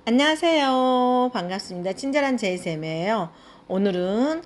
안녕하세요. 반갑습니다. 친절한 제이쌤이에요. 오늘은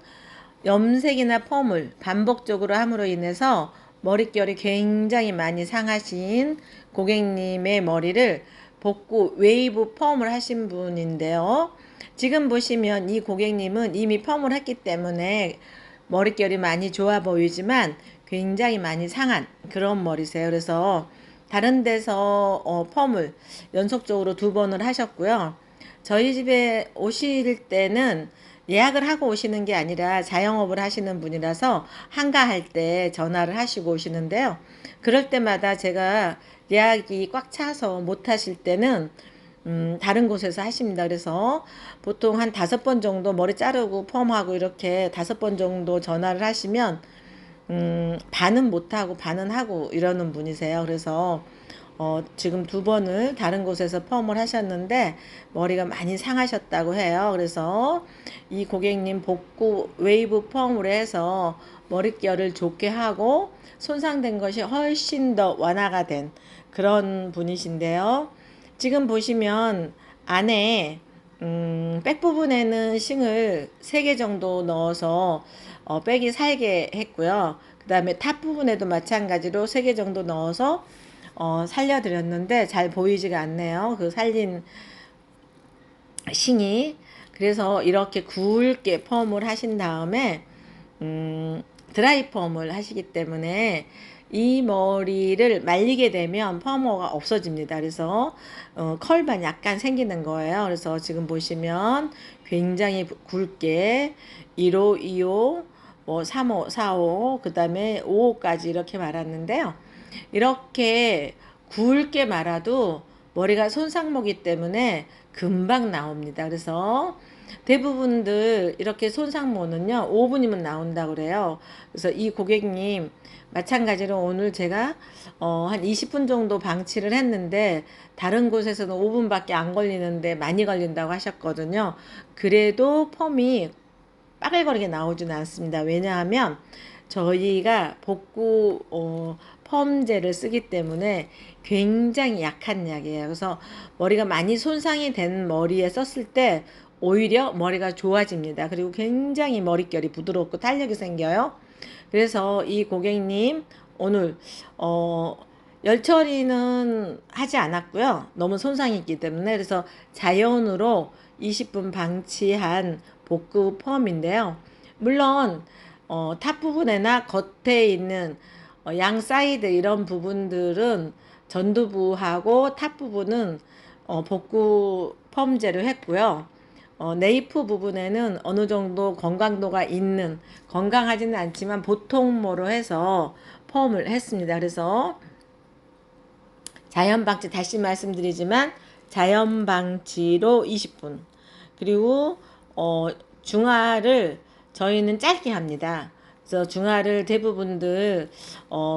염색이나 펌을 반복적으로 함으로 인해서 머릿결이 굉장히 많이 상하신 고객님의 머리를 복구 웨이브 펌을 하신 분인데요. 지금 보시면 이 고객님은 이미 펌을 했기 때문에 머릿결이 많이 좋아 보이지만 굉장히 많이 상한 그런 머리세요. 그래서 다른 데서 펌을 연속적으로 2번을 하셨고요. 저희 집에 오실 때는 예약을 하고 오시는 게 아니라 자영업을 하시는 분이라서 한가할 때 전화를 하시고 오시는데요. 그럴 때마다 제가 예약이 꽉 차서 못 하실 때는 다른 곳에서 하십니다. 그래서 보통 한 5번 정도 머리 자르고 펌하고 이렇게 5번 정도 전화를 하시면 반은 못하고 반은 하고 이러는 분이세요. 그래서 지금 2번을 다른 곳에서 펌을 하셨는데 머리가 많이 상하셨다고 해요. 그래서 이 고객님 복구 웨이브 펌으로 해서 머릿결을 좋게 하고 손상된 것이 훨씬 더 완화가 된 그런 분이신데요. 지금 보시면 안에 백 부분에는 싱을 3개 정도 넣어서 백이 살게 했고요. 그 다음에 탑 부분에도 마찬가지로 3개 정도 넣어서 살려드렸는데 잘 보이지가 않네요. 그 살린 싱이. 그래서 이렇게 굵게 펌을 하신 다음에 드라이 펌을 하시기 때문에 이 머리를 말리게 되면 펌어가 없어집니다. 그래서 컬만 약간 생기는 거예요. 그래서 지금 보시면 굉장히 굵게 1호, 2호, 뭐 3호, 4호, 그 다음에 5호까지 이렇게 말았는데요. 이렇게 굵게 말아도 머리가 손상모기 때문에 금방 나옵니다. 그래서 대부분들 이렇게 손상모는요 5분이면 나온다 그래요. 그래서 이 고객님 마찬가지로 오늘 제가 한 20분 정도 방치를 했는데 다른 곳에서는 5분밖에 안 걸리는데 많이 걸린다고 하셨거든요. 그래도 펌이 빠글거리게 나오지는 않습니다. 왜냐하면 저희가 복구 펌제를 쓰기 때문에 굉장히 약한 약이에요. 그래서 머리가 많이 손상이 된 머리에 썼을 때 오히려 머리가 좋아집니다. 그리고 굉장히 머릿결이 부드럽고 탄력이 생겨요. 그래서 이 고객님 오늘 열 처리는 하지 않았고요. 너무 손상이 있기 때문에 그래서 자연으로 20분 방치한 복구 펌인데요. 물론 탑 부분이나 겉에 있는 양 사이드 이런 부분들은 전두부하고 탑 부분은 복구 펌제로 했고요. 네이프 부분에는 어느 정도 건강도가 있는 건강하지는 않지만 보통모로 해서 펌을 했습니다. 그래서 자연방치 다시 말씀드리지만 자연방치로 20분 그리고 중화를 저희는 짧게 합니다. 그래서 중화를 대부분들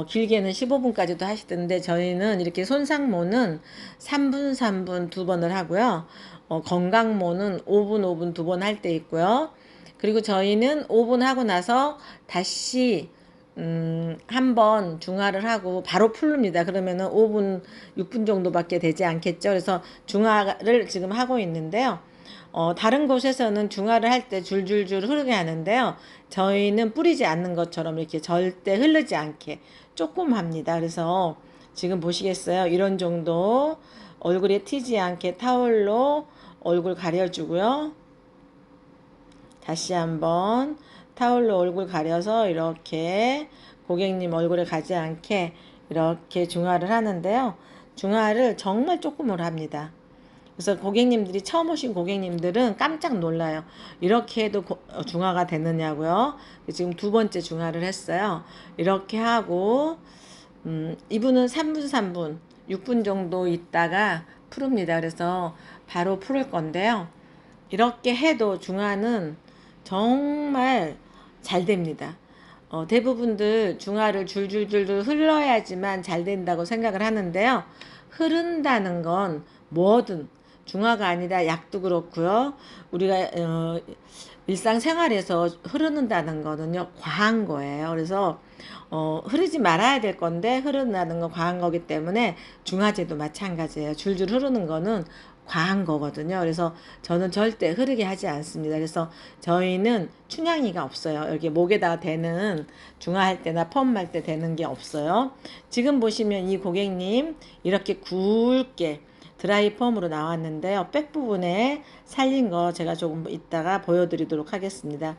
길게는 15분까지도 하시던데 저희는 이렇게 손상모는 3분 3분 2번을 하고요. 건강모는 5분 5분 2번 할 때 있고요. 그리고 저희는 5분 하고 나서 다시 한번 중화를 하고 바로 풀립니다. 그러면은 5분, 6분 정도밖에 되지 않겠죠. 그래서 중화를 지금 하고 있는데요. 다른 곳에서는 중화를 할 때 줄줄줄 흐르게 하는데요. 저희는 뿌리지 않는 것처럼 이렇게 절대 흐르지 않게 조금 합니다. 그래서 지금 보시겠어요? 이런 정도 얼굴에 튀지 않게 타올로 얼굴 가려주고요. 다시 한번 타올로 얼굴 가려서 이렇게 고객님 얼굴에 가지 않게 이렇게 중화를 하는데요. 중화를 정말 조금으로 합니다. 그래서 고객님들이 처음 오신 고객님들은 깜짝 놀라요. 이렇게 해도 중화가 되느냐고요. 지금 2번째 중화를 했어요. 이렇게 하고 이분은 3분 3분 6분 정도 있다가 푸릅니다. 그래서 바로 풀을 건데요. 이렇게 해도 중화는 정말 잘 됩니다. 대부분들 중화를 줄줄줄줄 흘러야지만 잘 된다고 생각을 하는데요. 흐른다는 건 뭐든 중화가 아니라 약도 그렇고요. 우리가 일상생활에서 흐르는다는 거는요 과한 거예요. 그래서 흐르지 말아야 될 건데 흐른다는 건 과한 거기 때문에 중화제도 마찬가지예요. 줄줄 흐르는 거는 과한 거거든요. 그래서 저는 절대 흐르게 하지 않습니다. 그래서 저희는 춘향이가 없어요. 여기 목에다가 대는 중화할 때나 펌할 때 대는 게 없어요. 지금 보시면 이 고객님 이렇게 굵게 드라이 펌으로 나왔는데요. 백 부분에 살린 거 제가 조금 이따가 보여드리도록 하겠습니다.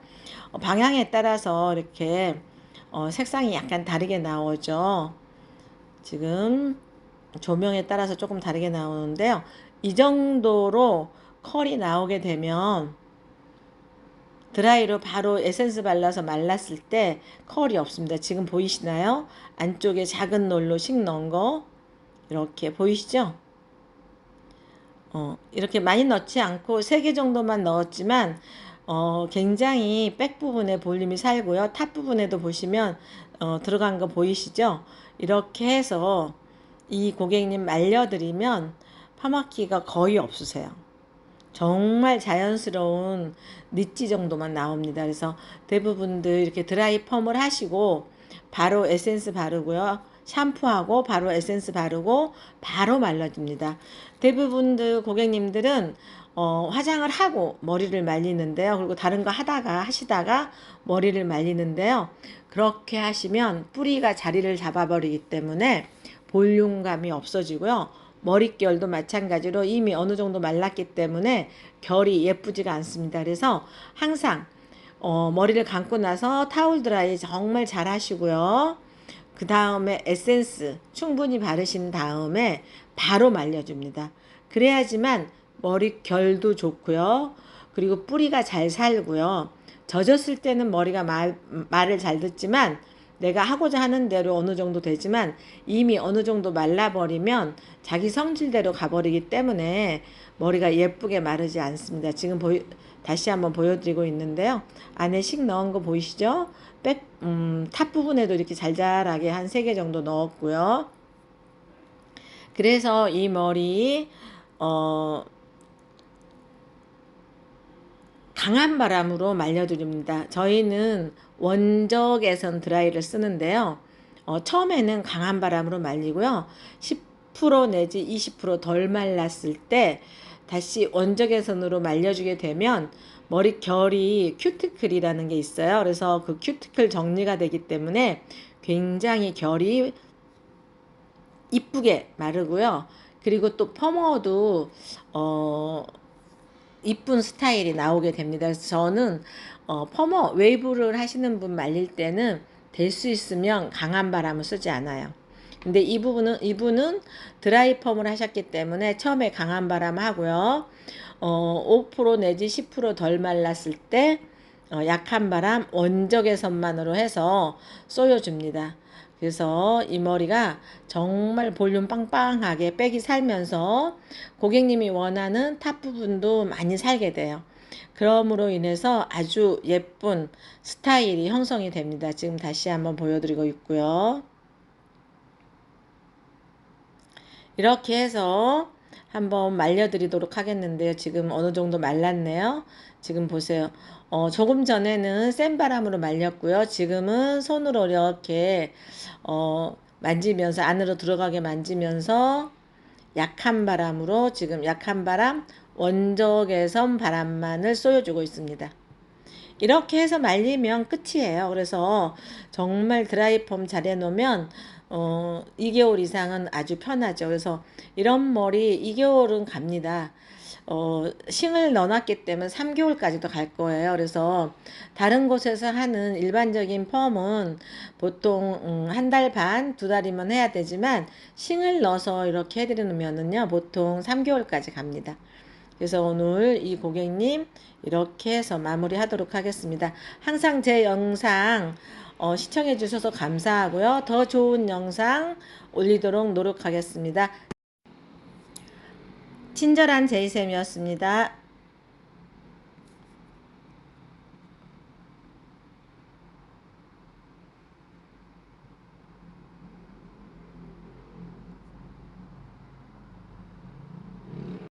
방향에 따라서 이렇게 색상이 약간 다르게 나오죠. 지금 조명에 따라서 조금 다르게 나오는데요. 이 정도로 컬이 나오게 되면 드라이로 바로 에센스 발라서 말랐을 때 컬이 없습니다. 지금 보이시나요? 안쪽에 작은 롤로 씩 넣은 거 이렇게 보이시죠? 이렇게 많이 넣지 않고 3개 정도만 넣었지만 굉장히 백 부분에 볼륨이 살고요. 탑 부분에도 보시면 들어간 거 보이시죠? 이렇게 해서 이 고객님 말려드리면 파마키가 거의 없으세요. 정말 자연스러운 니치 정도만 나옵니다. 그래서 대부분들 이렇게 드라이 펌을 하시고 바로 에센스 바르고요. 샴푸하고 바로 에센스 바르고 바로 말려줍니다. 대부분들 고객님들은 화장을 하고 머리를 말리는데요. 그리고 다른 거 하시다가 머리를 말리는데요. 그렇게 하시면 뿌리가 자리를 잡아버리기 때문에 볼륨감이 없어지고요. 머릿결도 마찬가지로 이미 어느 정도 말랐기 때문에 결이 예쁘지가 않습니다. 그래서 항상 머리를 감고 나서 타올 드라이 정말 잘 하시고요. 그 다음에 에센스 충분히 바르신 다음에 바로 말려줍니다. 그래야지만 머릿결도 좋고요. 그리고 뿌리가 잘 살고요. 젖었을 때는 머리가 말을 잘 듣지만 내가 하고자 하는 대로 어느 정도 되지만 이미 어느 정도 말라버리면 자기 성질대로 가버리기 때문에 머리가 예쁘게 마르지 않습니다. 지금 다시 한번 보여드리고 있는데요. 안에 식 넣은 거 보이시죠? 탑 부분에도 이렇게 잘잘하게 한 3개 정도 넣었고요. 그래서 이 머리 강한 바람으로 말려드립니다. 저희는 원적외선 드라이를 쓰는데요. 처음에는 강한 바람으로 말리고요. 10% 내지 20% 덜 말랐을 때 다시 원적외선으로 말려주게 되면 머릿결이 큐티클이라는 게 있어요. 그래서 그 큐티클 정리가 되기 때문에 굉장히 결이 이쁘게 마르고요. 그리고 또 펌어도 이쁜 스타일이 나오게 됩니다. 그래서 저는 펌어 웨이브를 하시는 분 말릴 때는 될 수 있으면 강한 바람을 쓰지 않아요. 근데 이분은 드라이 펌을 하셨기 때문에 처음에 강한 바람 하고요. 5% 내지 10%덜 말랐을 때 약한 바람 원적외선만으로 해서 쏘여줍니다. 그래서 이 머리가 정말 볼륨 빵빵하게 백이 살면서 고객님이 원하는 탑 부분도 많이 살게 돼요. 그러므로 인해서 아주 예쁜 스타일이 형성이 됩니다. 지금 다시 한번 보여드리고 있고요. 이렇게 해서 한번 말려드리도록 하겠는데요. 지금 어느 정도 말랐네요. 지금 보세요. 조금 전에는 센 바람으로 말렸고요. 지금은 손으로 이렇게 만지면서 안으로 들어가게 만지면서 약한 바람으로 지금 약한 바람 원적외선 바람만을 쏘여주고 있습니다. 이렇게 해서 말리면 끝이에요. 그래서 정말 드라이 펌 잘 해놓으면 2개월 이상은 아주 편하죠. 그래서 이런 머리 2개월은 갑니다. 싱을 넣어놨기 때문에 3개월까지도 갈 거예요. 그래서 다른 곳에서 하는 일반적인 펌은 보통 1달 반, 2달이면 해야 되지만 싱을 넣어서 이렇게 해드리면은요 보통 3개월까지 갑니다. 그래서 오늘 이 고객님 이렇게 해서 마무리 하도록 하겠습니다. 항상 제 영상 시청해 주셔서 감사하고요. 더 좋은 영상 올리도록 노력하겠습니다. 친절한 제이쌤이었습니다.